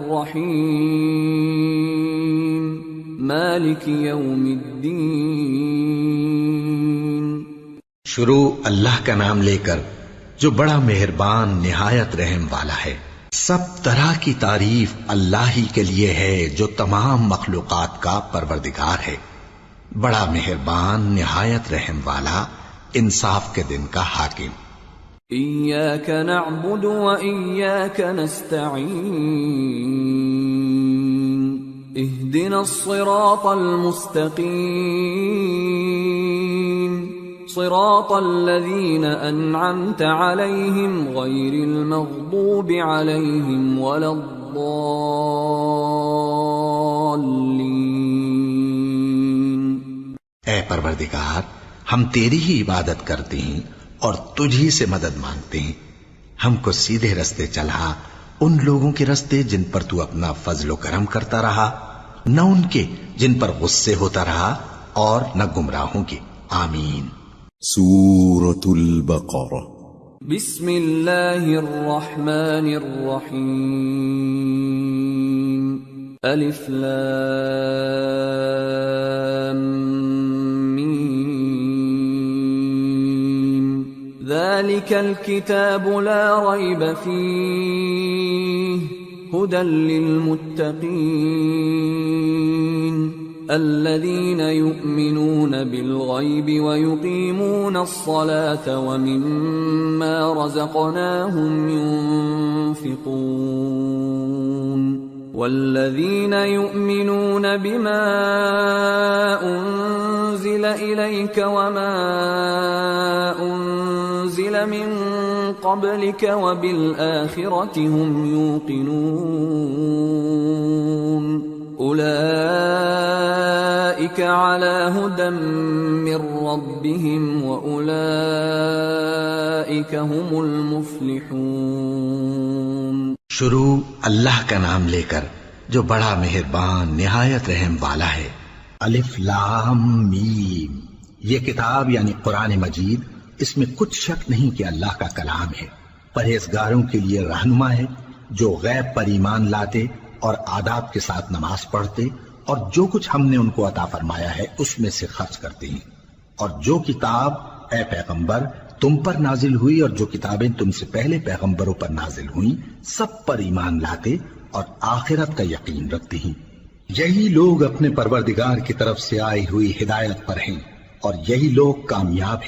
الرحیم مالک یوم الدین۔ شروع اللہ کا نام لے کر جو بڑا مہربان نہایت رحم والا ہے۔ سب طرح کی تعریف اللہ ہی کے لیے ہے جو تمام مخلوقات کا پروردگار ہے، بڑا مہربان نہایت رحم والا، انصاف کے دن کا حاکم۔ ایاک نعبد و ایاک نستعین اہدنا الصراط المستقیم صراط الذین انعمت علیہم غیر المغضوب علیہم ولا الضالین۔ اے پروردگار، ہم تیری ہی عبادت کرتے ہیں اور تجھ ہی سے مدد مانگتے ہیں، ہم کو سیدھے رستے چلا، ان لوگوں کے رستے جن پر تو اپنا فضل و کرم کرتا رہا، نہ ان کے جن پر غصے ہوتا رہا، اور نہ گمراہوں کے۔ آمین۔ سورة البقرة۔ بسم اللہ الرحمن الرحیم۔ الف لام میم ذالک الکتاب لا ریب فیہ ہدی للمتقین الذین یؤمنون بالغیب ویقیمون الصلاة ومما رزقناهم ينفقون والذین یؤمنون بما انزل الیک وما انزل من قبلک وبالآخرة هم یوقنون اولئک علی ھدی من ربہم واولئک هم المفلحون۔ شروع اللہ کا نام لے کر جو بڑا مہربان نہایت رحم والا ہے۔ الف لام میم، یہ کتاب یعنی قرآن مجید، اس میں کچھ شک نہیں کہ اللہ کا کلام ہے، پرہیزگاروں کے لیے رہنما ہے، جو غیب پر ایمان لاتے اور آداب کے ساتھ نماز پڑھتے اور جو کچھ ہم نے ان کو عطا فرمایا ہے اس میں سے خرچ کرتے ہیں، اور جو کتاب اے پیغمبر تم پر نازل ہوئی اور جو کتابیں تم سے پہلے پیغمبروں پر نازل ہوئیں سب پر ایمان لاتے اور آخرت کا یقین رکھتے ہیں۔ یہی لوگ اپنے پروردگار کی طرف سے آئی ہوئی ہدایت پر ہیں اور یہی لوگ کامیاب ہیں۔